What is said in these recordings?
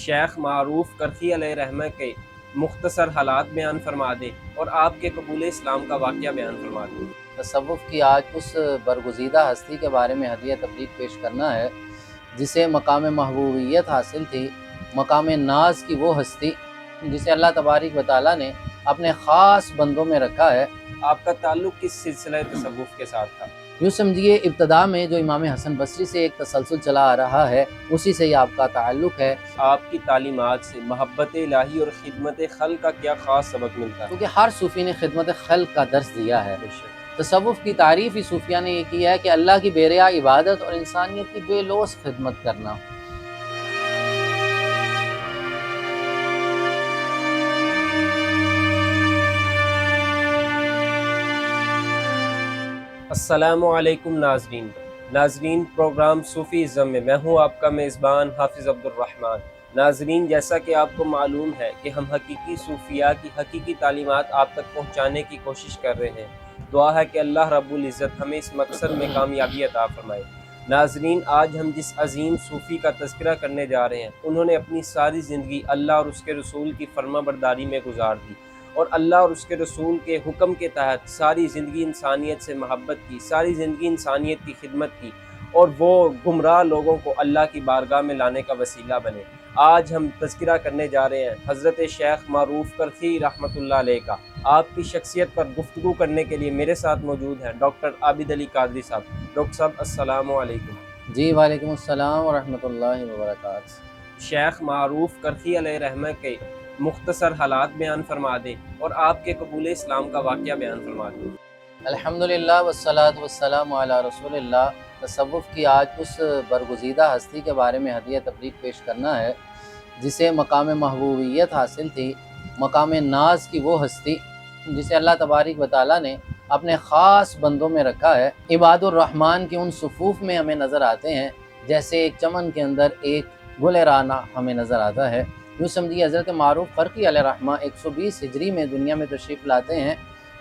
شیخ معروف کرخی علیہ رحمہ کے مختصر حالات بیان فرما دیں اور آپ کے قبول اسلام کا واقعہ بیان فرما دیں۔ تصوف کی آج اس برگزیدہ ہستی کے بارے میں ہدیہ تبلیغ پیش کرنا ہے جسے مقام محبوبیت حاصل تھی، مقام ناز کی وہ ہستی جسے اللہ تبارک و تعالیٰ نے اپنے خاص بندوں میں رکھا ہے۔ آپ کا تعلق کس سلسلہ تصوف کے ساتھ تھا؟ یوں سمجھیے ابتدا میں جو امام حسن بصری سے ایک تسلسل چلا آ رہا ہے اسی سے ہی آپ کا تعلق ہے۔ آپ کی تعلیمات سے محبت الہی اور خدمت خلق کا کیا خاص سبق ملتا ہے؟ کیونکہ ہر صوفی نے خدمت خلق کا درس دیا ہے۔ تصوف کی تعریف ہی صوفیہ نے یہ کی ہے کہ اللہ کی بے ریا عبادت اور انسانیت کی بے لوث خدمت کرنا۔ السلام علیکم ناظرین پروگرام صوفی ازم میں میں ہوں آپ کا میزبان حافظ عبد الرحمن۔ ناظرین، جیسا کہ آپ کو معلوم ہے کہ ہم حقیقی صوفیاء کی حقیقی تعلیمات آپ تک پہنچانے کی کوشش کر رہے ہیں۔ دعا ہے کہ اللہ رب العزت ہمیں اس مقصد میں کامیابی عطا فرمائے۔ ناظرین، آج ہم جس عظیم صوفی کا تذکرہ کرنے جا رہے ہیں انہوں نے اپنی ساری زندگی اللہ اور اس کے رسول کی فرما برداری میں گزار دی اور اللہ اور اس کے رسول کے حکم کے تحت ساری زندگی انسانیت سے محبت کی، ساری زندگی انسانیت کی خدمت کی اور وہ گمراہ لوگوں کو اللہ کی بارگاہ میں لانے کا وسیلہ بنے۔ آج ہم تذکرہ کرنے جا رہے ہیں حضرت شیخ معروف کرخی رحمۃ اللہ علیہ کا۔ آپ کی شخصیت پر گفتگو کرنے کے لیے میرے ساتھ موجود ہیں ڈاکٹر عابد علی قادری صاحب۔ ڈاکٹر صاحب السلام علیکم۔ جی وعلیکم السلام ورحمۃ اللہ وبرکاتہ۔ شیخ معروف کرخی علیہ رحمہ کے مختصر حالات بیان فرما دیں اور آپ کے قبول اسلام کا واقعہ بیان فرما دیں۔ الحمدللہ والصلاۃ والسلام علی رسول اللہ۔ تصوف کی آج اس برگزیدہ ہستی کے بارے میں ہدیہ تبلیغ پیش کرنا ہے جسے مقام محبوبیت حاصل تھی، مقام ناز کی وہ ہستی جسے اللہ تبارک و تعالیٰ نے اپنے خاص بندوں میں رکھا ہے۔ عباد الرحمن کے ان صفوف میں ہمیں نظر آتے ہیں جیسے ایک چمن کے اندر ایک گل رانا ہمیں نظر آتا ہے۔ یوں سمجھیے حضرت معروف کرخی علیہ رحمہ 120 ہجری میں دنیا میں تشریف لاتے ہیں۔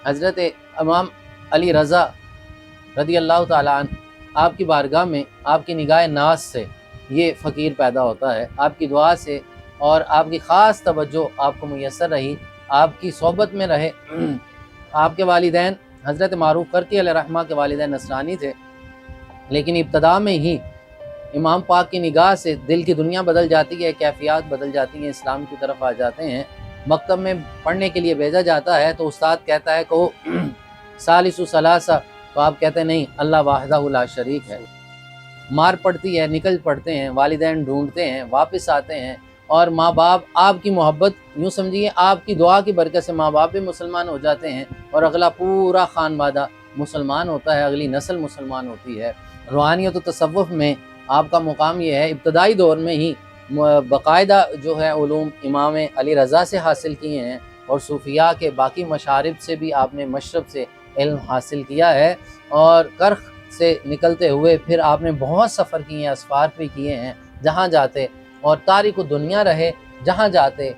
حضرت امام علی رضا رضی اللہ تعالیٰ عنہ آپ کی بارگاہ میں آپ کی نگاہ ناز سے یہ فقیر پیدا ہوتا ہے۔ آپ کی دعا سے اور آپ کی خاص توجہ آپ کو میسر رہی، آپ کی صحبت میں رہے۔ آپ کے والدین حضرت معروف کرخی علیہ رحمہ کے والدین نصرانی تھے، لیکن ابتدا میں ہی امام پاک کی نگاہ سے دل کی دنیا بدل جاتی ہے، کیفیات بدل جاتی ہیں، اسلام کی طرف آ جاتے ہیں۔ مکتب میں پڑھنے کے لیے بھیجا جاتا ہے تو استاد کہتا ہے کہ ثالث ثلاثہ، تو آپ کہتے ہیں نہیں، اللہ واحدہ لا شریک ہے۔ مار پڑتی ہے، نکل پڑتے ہیں، والدین ڈھونڈتے ہیں، واپس آتے ہیں اور ماں باپ آپ کی محبت، یوں سمجھیے آپ کی دعا کی برکت سے ماں باپ بھی مسلمان ہو جاتے ہیں اور اگلا پورا خانوادہ مسلمان ہوتا ہے، اگلی نسل مسلمان ہوتی ہے۔ روحانیت و تصوف میں آپ کا مقام یہ ہے، ابتدائی دور میں ہی باقاعدہ جو ہے علوم امام علی رضا سے حاصل کیے ہیں اور صوفیاء کے باقی مشارب سے بھی آپ نے مشرب سے علم حاصل کیا ہے، اور کرخ سے نکلتے ہوئے پھر آپ نے بہت سفر کیے ہیں، اسفار بھی کیے ہیں، جہاں جاتے اور تاریک و دنیا رہے، جہاں جاتے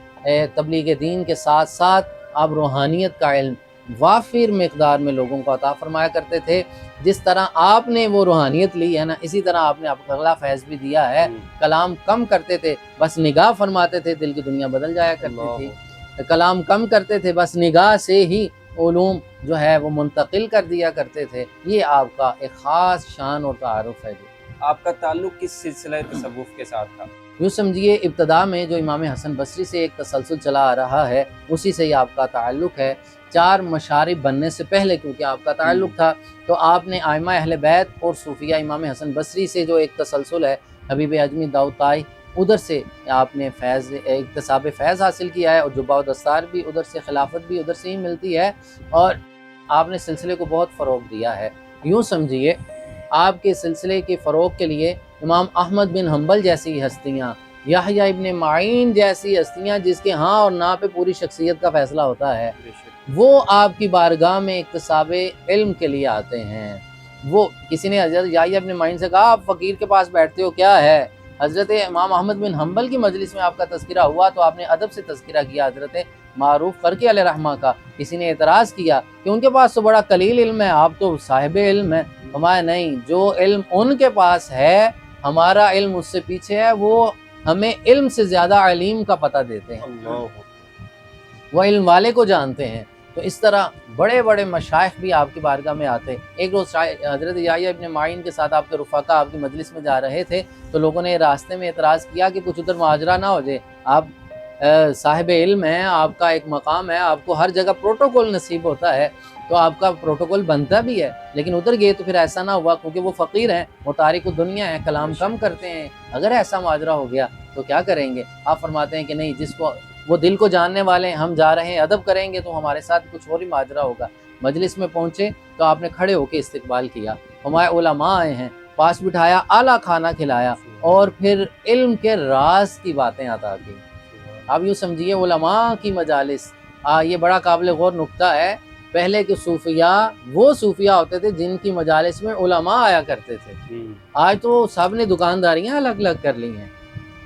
تبلیغ دین کے ساتھ ساتھ آپ روحانیت کا علم وافر مقدار میں لوگوں کو عطا فرمایا کرتے تھے۔ جس طرح آپ نے وہ روحانیت لی ہے نا، اسی طرح آپ نے اگلا فیض بھی دیا ہے۔ کلام کم کرتے تھے، بس نگاہ فرماتے تھے، دل کی دنیا بدل جایا کرتی تھی۔ کلام کم کرتے تھے، بس نگاہ سے ہی علوم جو ہے وہ منتقل کر دیا کرتے تھے۔ یہ آپ کا ایک خاص شان اور تعارف ہے۔ آپ کا تعلق کس سلسلہ تصوف کے ساتھ تھا؟ یوں سمجھیے ابتدا میں جو امام حسن بصری سے ایک تسلسل چلا آ رہا ہے اسی سے ہی آپ کا تعلق ہے۔ 4 مشارب بننے سے پہلے کیونکہ آپ کا تعلق تھا تو آپ نے ائمہ اہل بیت اور صوفیہ امام حسن بصری سے جو ایک تسلسل ہے، حبیب اجمی داؤد طائی، ادھر سے آپ نے فیض اکتساب فیض حاصل کیا ہے اور جبہ و دستار بھی ادھر سے، خلافت بھی ادھر سے ہی ملتی ہے، اور آپ نے سلسلے کو بہت فروغ دیا ہے۔ یوں سمجھیے آپ کے سلسلے کے فروغ کے لیے امام احمد بن حنبل جیسی ہستیاں، یحییٰ ابن معین جیسی ہستیاں جس کے ہاں اور نہ پہ پوری شخصیت کا فیصلہ ہوتا ہے، وہ آپ کی بارگاہ میں اکتساب علم کے لیے آتے ہیں۔ وہ کسی نے حضرت یحییٰ ابن معین سے کہا آپ فقیر کے پاس بیٹھتے ہو کیا ہے؟ حضرت امام احمد بن حنبل کی مجلس میں آپ کا تذکرہ ہوا تو آپ نے ادب سے تذکرہ کیا حضرت معروف کرخی علیہ رحمہ کا۔ کسی نے اعتراض کیا کہ ان کے پاس تو بڑا قلیل علم ہے، آپ تو صاحب علم ہیں۔ ہمارا نہیں، جو علم ان کے پاس ہے ہمارا علم اس سے پیچھے ہے، وہ ہمیں علم سے زیادہ علیم کا پتہ دیتے ہیں، وہ علم والے کو جانتے ہیں۔ تو اس طرح بڑے بڑے مشائخ بھی آپ کی بارگاہ میں آتے۔ ایک روز حضرت یحییٰ ابن معین کے ساتھ آپ کے رفقا آپ کی مجلس میں جا رہے تھے، تو لوگوں نے راستے میں اعتراض کیا کہ کچھ ادھر ماجرا نہ ہو جائے، آپ صاحب علم ہیں، آپ کا ایک مقام ہے، آپ کو ہر جگہ پروٹوکول نصیب ہوتا ہے، تو آپ کا پروٹوکول بنتا بھی ہے، لیکن ادھر گئے تو پھر ایسا نہ ہوا، کیونکہ وہ فقیر ہیں، وہ تارک الدنیا ہیں، کلام کم کرتے ہیں، اگر ایسا ماجرا ہو گیا تو کیا کریں گے؟ آپ فرماتے ہیں کہ نہیں، جس کو وہ دل کو جاننے والے ہیں، ہم جا رہے ہیں، ادب کریں گے تو ہمارے ساتھ کچھ اور ہی ماجرا ہوگا۔ مجلس میں پہنچے تو آپ نے کھڑے ہو کے استقبال کیا، ہمارے علماء آئے ہیں، پاس بٹھایا، اعلیٰ کھانا کھلایا، اور پھر علم کے راز کی باتیں عطا کی۔ آپ یوں سمجھیے علماء کی مجالس، یہ بڑا قابل غور نکتہ ہے۔ پہلے کے صوفیاء وہ صوفیاء ہوتے تھے جن کی مجالس میں علماء آیا کرتے تھے، آج تو سب نے دکانداریاں الگ الگ کر لی ہیں۔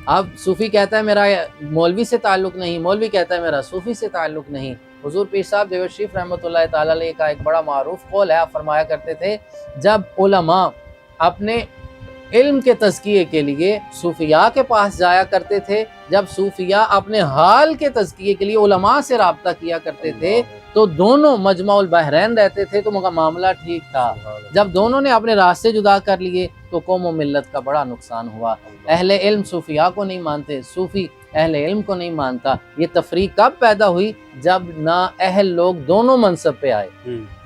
اب صوفی کہتا ہے میرا مولوی سے تعلق نہیں، مولوی کہتا ہے میرا صوفی سے تعلق نہیں۔ حضور پیر صاحب دیوبند شریف رحمۃ اللہ تعالیٰ علیہ کا ایک بڑا معروف قول ہے، آپ فرمایا کرتے تھے جب علماء اپنے علم کے تزکیے کے لیے صوفیاء کے پاس جایا کرتے تھے، جب صوفیاء اپنے حال کے تزکیے کے لیے علماء سے رابطہ کیا کرتے تھے، تو دونوں مجمع البحرین رہتے تھے تو معاملہ ٹھیک تھا۔ جب دونوں نے اپنے راستے جدا کر لیے تو قوم و ملت کا بڑا نقصان ہوا۔ اہل علم صوفیاء کو نہیں مانتے، صوفی اہل علم کو نہیں مانتا۔ یہ تفریق کب پیدا ہوئی؟ جب نااہل لوگ دونوں منصب پہ آئے،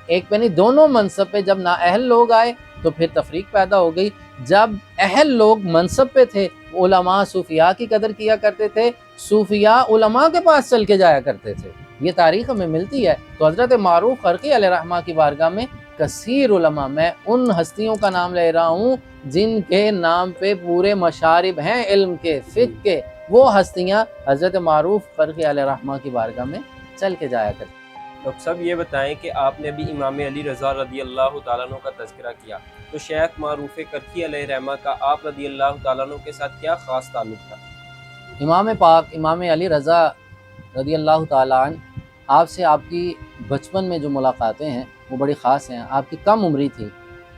ایک پہ نہیں، دونوں منصب پہ جب نااہل لوگ آئے تو پھر تفریق پیدا ہو گئی۔ جب اہل لوگ منصب پہ تھے، علماء صوفیاء کی قدر کیا کرتے تھے، صوفیاء علماء کے پاس چل کے جایا کرتے تھے، یہ تاریخ ہمیں ملتی ہے۔ تو حضرت معروف خرقی علیہ رحمہ کی بارگاہ میں کثیر علماء، میں ان ہستیوں کا نام لے رہا ہوں جن کے نام پہ پورے مشارب ہیں علم کے، فقہ کے، وہ ہستیاں حضرت معروف خرقی علیہ رحمہ کی بارگاہ میں چل کے جایا کرتے۔ ڈاکٹر صاحب یہ بتائیں کہ آپ نے بھی امام علی رضا رضی اللہ تعالیٰ عنہ کا تذکرہ کیا، تو شیخ معروف کرخی علیہ رحمہ کا آپ رضی اللہ تعالیٰ عنہ کے ساتھ کیا خاص تعلق تھا؟ امام پاک امام علی رضا رضی اللہ تعالیٰ عنہ، آپ سے آپ کی بچپن میں جو ملاقاتیں ہیں وہ بڑی خاص ہیں۔ آپ کی کم عمری تھی۔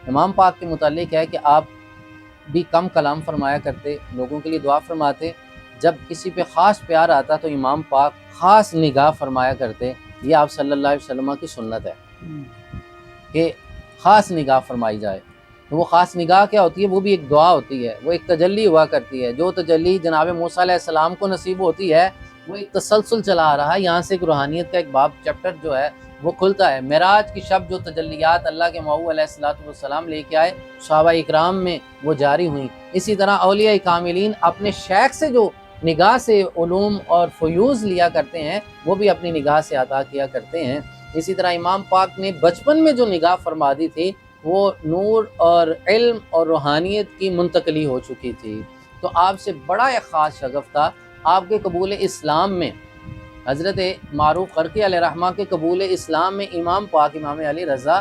امام پاک کے متعلق ہے کہ آپ بھی کم کلام فرمایا کرتے، لوگوں کے لیے دعا فرماتے، جب کسی پہ خاص پیار آتا تو امام پاک خاص نگاہ فرمایا کرتے۔ یہ آپ صلی اللہ علیہ وسلم کی سنت ہے کہ خاص نگاہ فرمائی جائے۔ تو وہ خاص نگاہ کیا ہوتی ہے؟ وہ بھی ایک دعا ہوتی ہے، وہ ایک تجلی ہوا کرتی ہے۔ جو تجلی جناب موسیٰ علیہ السلام کو نصیب ہوتی ہے وہ ایک تسلسل چلا آ رہا ہے، یہاں سے ایک روحانیت کا ایک باب چیپٹر جو ہے وہ کھلتا ہے۔ معراج کی شب جو تجلیات اللہ کے محبوب علیہ السلام لے کے آئے، صحابہ اکرام میں وہ جاری ہوئیں۔ اسی طرح اولیاء کاملین اپنے شیخ سے جو نگاہ سے علوم اور فیوز لیا کرتے ہیں وہ بھی اپنی نگاہ سے عطا کیا کرتے ہیں۔ اسی طرح امام پاک نے بچپن میں جو نگاہ فرما دی تھی وہ نور اور علم اور روحانیت کی منتقلی ہو چکی تھی۔ تو آپ سے بڑا ایک خاص شغف تھا۔ آپ کے قبول اسلام میں، حضرت معروف خرقی علیہ رحمہ کے قبول اسلام میں امام پاک امام علی رضا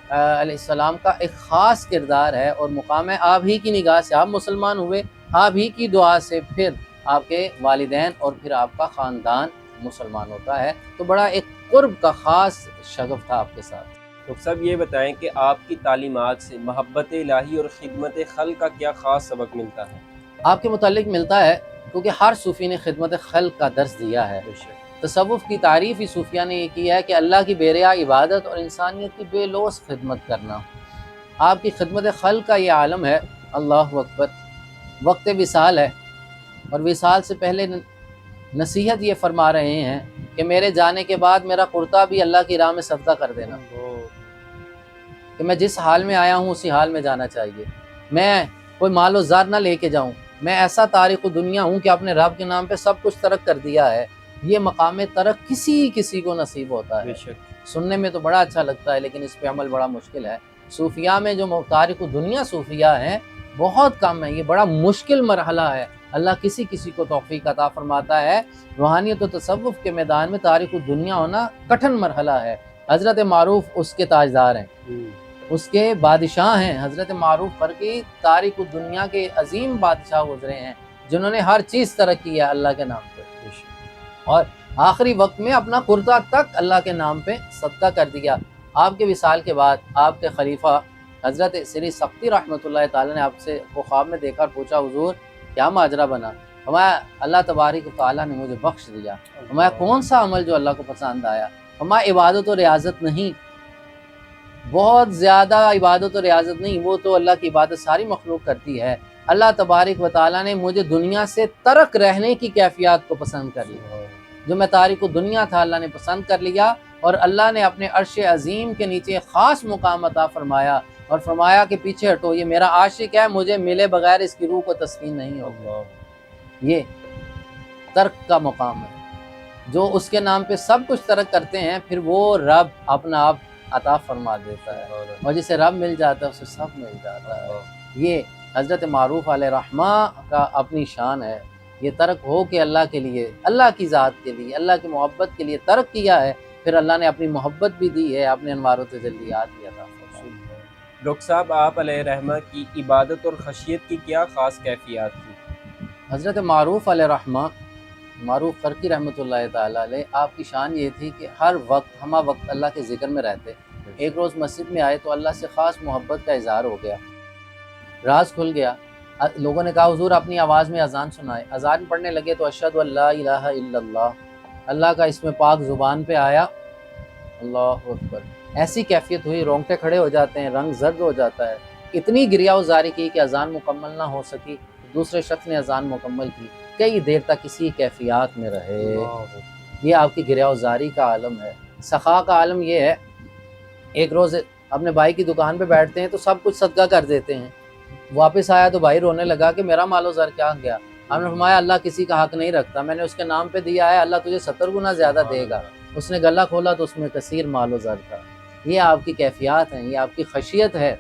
علیہ السلام کا ایک خاص کردار ہے اور مقام ہے۔ آپ ہی کی نگاہ سے آپ مسلمان ہوئے، آپ ہی کی دعا سے پھر آپ کے والدین اور پھر آپ کا خاندان مسلمان ہوتا ہے۔ تو بڑا ایک قرب کا خاص شغف تھا آپ کے ساتھ۔ ڈاکٹر صاحب یہ بتائیں کہ آپ کی تعلیمات سے محبت الہی اور خدمت خلق کا کیا خاص سبق ملتا ہے؟ آپ کے متعلق ملتا ہے کیونکہ ہر صوفی نے خدمت خلق کا درس دیا ہے۔ تصوف کی تعریف ہی صوفیہ نے یہ کی ہے کہ اللہ کی بے ریا عبادت اور انسانیت کی بے لوث خدمت کرنا۔ آپ کی خدمت خلق کا یہ عالم ہے۔ اللہ اکبر۔ وقت وصال ہے اور وصال سے پہلے نصیحت یہ فرما رہے ہیں کہ میرے جانے کے بعد میرا کرتا بھی اللہ کی راہ میں صدقہ کر دینا، کہ میں جس حال میں آیا ہوں اسی حال میں جانا چاہیے۔ میں کوئی مال و زر نہ لے کے جاؤں، میں ایسا تارک دنیا ہوں کہ اپنے رب کے نام پہ سب کچھ ترک کر دیا ہے۔ یہ مقام ترک کسی کو نصیب ہوتا ہے۔ سننے میں تو بڑا اچھا لگتا ہے لیکن اس پہ عمل بڑا مشکل ہے۔ صوفیاء میں جو تارک دنیا صوفیاء ہیں بہت کم ہیں، یہ بڑا مشکل مرحلہ ہے۔ اللہ کسی کو توفیق عطا فرماتا ہے۔ روحانیت و تصوف کے میدان میں تارک دنیا ہونا کٹھن مرحلہ ہے۔ حضرت معروف اس کے تاجدار ہیں، اس کے بادشاہ ہیں۔ حضرت معروف خرقی تارک دنیا کے عظیم بادشاہ گزرے ہیں جنہوں نے ہر چیز ترک کی ہے اللہ کے نام پہ، اور آخری وقت میں اپنا کرتا تک اللہ کے نام پہ صدقہ کر دیا۔ آپ کے وصال کے بعد آپ کے خلیفہ حضرت سری سختی رحمۃ اللہ تعالی نے آپ سے وہ خواب میں دیکھا اور پوچھا حضور کیا ماجرا بنا؟ فرمایا اللہ تبارک و تعالیٰ نے مجھے بخش دیا. فرمایا کون سا عمل جو اللہ کو پسند آیا؟ فرمایا عبادت و ریاضت نہیں، بہت زیادہ عبادت و ریاضت نہیں، وہ تو اللہ کی عبادت ساری مخلوق کرتی ہے. اللہ تبارک و تعالیٰ نے مجھے دنیا سے ترک رہنے کی کیفیات کو پسند کر لیا. جو میں تارک و دنیا تھا اللہ نے پسند کر لیا، اور اللہ نے اپنے عرش عظیم کے نیچے خاص مقام عطا فرمایا اور فرمایا کہ پیچھے ہٹو، یہ میرا عاشق ہے، مجھے ملے بغیر اس کی روح کو تسکین نہیں ہوگا. یہ ترک کا مقام ہے. جو اس کے نام پہ سب کچھ ترک کرتے ہیں، پھر وہ رب اپنا آپ عطا فرما دیتا ہے، اور جسے رب مل جاتا ہے اسے سب مل جاتا ہے. یہ حضرت معروف علیہ رحمہ کا اپنی شان ہے. یہ ترک ہو کہ اللہ کے لیے، اللہ کی ذات کے لیے، اللہ کی محبت کے لیے ترک کیا ہے، پھر اللہ نے اپنی محبت بھی دی ہے، اپنے انوار و تجلیات بھی عطا فرمائے. ڈاکٹر صاحب آپ علیہ رحمہ کی عبادت اور خشیت کی کیا خاص کیفیات تھی؟ حضرت معروف علیہ رحمہ، معروف قرقی رحمۃ اللہ تعالیٰ علیہ، آپ کی شان یہ تھی کہ ہر وقت ہمہ وقت اللہ کے ذکر میں رہتے. ایک روز مسجد میں آئے تو اللہ سے خاص محبت کا اظہار ہو گیا، راز کھل گیا. لوگوں نے کہا حضور اپنی آواز میں اذان سنائے. اذان پڑھنے لگے تو اشہد ان لا الہ الا اللہ، اللہ کا اسم پاک زبان پہ آیا، اللہ اکبر. ایسی کیفیت ہوئی، رونگٹے کھڑے ہو جاتے ہیں، رنگ زرد ہو جاتا ہے. اتنی گریا وزاری کی کہ اذان مکمل نہ ہو سکی. دوسرے شخص نے اذان مکمل کی، کئی دیر تک اسی کیفیات میں رہے. یہ آپ کی گریا وزاری کا عالم ہے. سخا کا عالم یہ ہے، ایک روز اپنے بھائی کی دکان پہ بیٹھتے ہیں تو سب کچھ صدقہ کر دیتے ہیں. واپس آیا تو بھائی رونے لگا کہ میرا مال و زر کیا گیا. ہم نے فرمایا اللہ کسی کا حق نہیں رکھتا، میں نے اس کے نام پہ دیا ہے، اللہ تجھے 70 گنا زیادہ دے گا. اس نے گلا کھولا تو اس میں کثیر مال و زر تھا. یہ آپ کی کیفیات ہیں، یہ آپ کی خشیت ہے.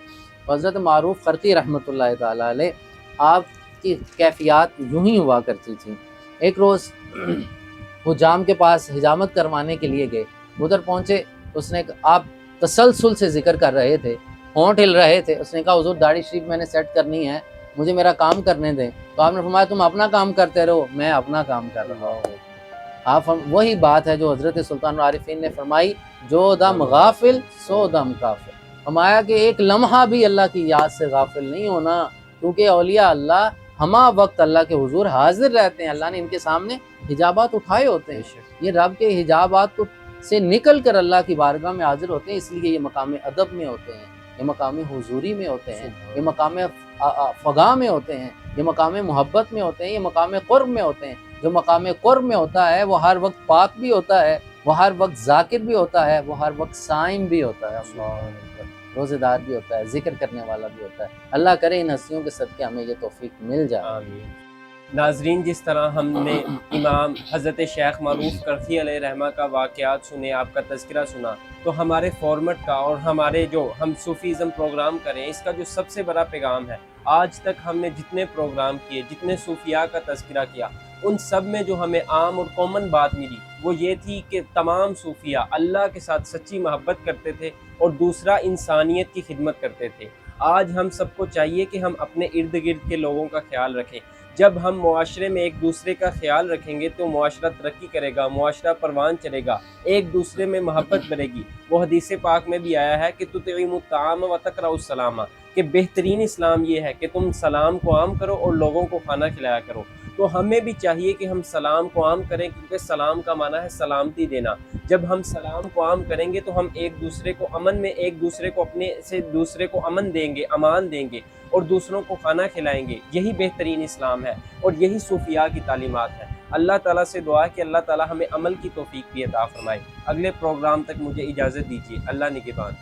حضرت معروف قرقی رحمۃ اللہ تعالیٰ علیہ، آپ کی کیفیات یوں ہی ہوا کرتی تھیں. ایک روز وہ جام کے پاس حجامت کروانے کے لیے گئے. ادھر پہنچے، اس نے آپ تسلسل سے ذکر کر رہے تھے، ہونٹ ہل رہے تھے. اس نے کہا حضور داڑھی شریف میں نے سیٹ کرنی ہے، مجھے میرا کام کرنے دیں. تو آپ نے فرمایا تم اپنا کام کرتے رہو، میں اپنا کام کر رہا ہوں. آپ وہی بات ہے جو حضرت سلطان العارفین نے فرمائی، جو دم غافل سو دم کافر. فرمایا کہ ایک لمحہ بھی اللہ کی یاد سے غافل نہیں ہونا، کیونکہ اولیاء اللہ ہمہ وقت اللہ کے حضور حاضر رہتے ہیں. اللہ نے ان کے سامنے حجابات اٹھائے ہوتے ہیں. یہ رب کے حجابات سے نکل کر اللہ کی بارگاہ میں حاضر ہوتے ہیں. اس لیے یہ مقام ادب میں ہوتے ہیں، یہ مقام حضوری میں ہوتے ہیں، یہ مقام فضا میں ہوتے ہیں، یہ مقام محبت میں ہوتے ہیں، یہ مقام قرب میں ہوتے ہیں. جو مقام قرب میں ہوتا ہے وہ ہر وقت پاک بھی ہوتا ہے، وہ ہر وقت ذاکر بھی ہوتا ہے، وہ ہر وقت صائم بھی ہوتا ہے، روزہ دار بھی ہوتا ہے، ذکر کرنے والا بھی ہوتا ہے. اللہ کرے ان ہستیوں کے صدقے ہمیں یہ توفیق مل جائے. آمین. ناظرین، جس طرح ہم نے امام حضرت شیخ معروف قرقی علیہ رحمہ کا واقعات سنے، آپ کا تذکرہ سنا، تو ہمارے فارمیٹ کا اور ہمارے جو ہم صوفیزم پروگرام کریں، اس کا جو سب سے بڑا پیغام ہے، آج تک ہم نے جتنے پروگرام کیے، جتنے صوفیاء کا تذکرہ کیا، ان سب میں جو ہمیں عام اور کامن بات ملی وہ یہ تھی کہ تمام صوفیاء اللہ کے ساتھ سچی محبت کرتے تھے اور دوسرا انسانیت کی خدمت کرتے تھے. آج ہم سب کو چاہیے کہ ہم اپنے ارد گرد کے لوگوں کا خیال رکھیں. جب ہم معاشرے میں ایک دوسرے کا خیال رکھیں گے تو معاشرہ ترقی کرے گا، معاشرہ پروان چلے گا، ایک دوسرے میں محبت بڑھے گی. وہ حدیث پاک میں بھی آیا ہے کہ تطعم الطعام وتقرأ السلام، کہ بہترین اسلام یہ ہے کہ تم سلام کو عام کرو اور لوگوں کو کھانا کھلایا کرو. تو ہمیں بھی چاہیے کہ ہم سلام کو عام کریں، کیونکہ سلام کا معنی ہے سلامتی دینا. جب ہم سلام کو عام کریں گے تو ہم ایک دوسرے کو امن میں، ایک دوسرے کو اپنے سے دوسرے کو امن دیں گے، امان دیں گے اور دوسروں کو کھانا کھلائیں گے. یہی بہترین اسلام ہے اور یہی صوفیاء کی تعلیمات ہے. اللہ تعالیٰ سے دعا ہے کہ اللہ تعالیٰ ہمیں عمل کی توفیق بھی عطا فرمائے. اگلے پروگرام تک مجھے اجازت دیجیے. اللہ نگہبان.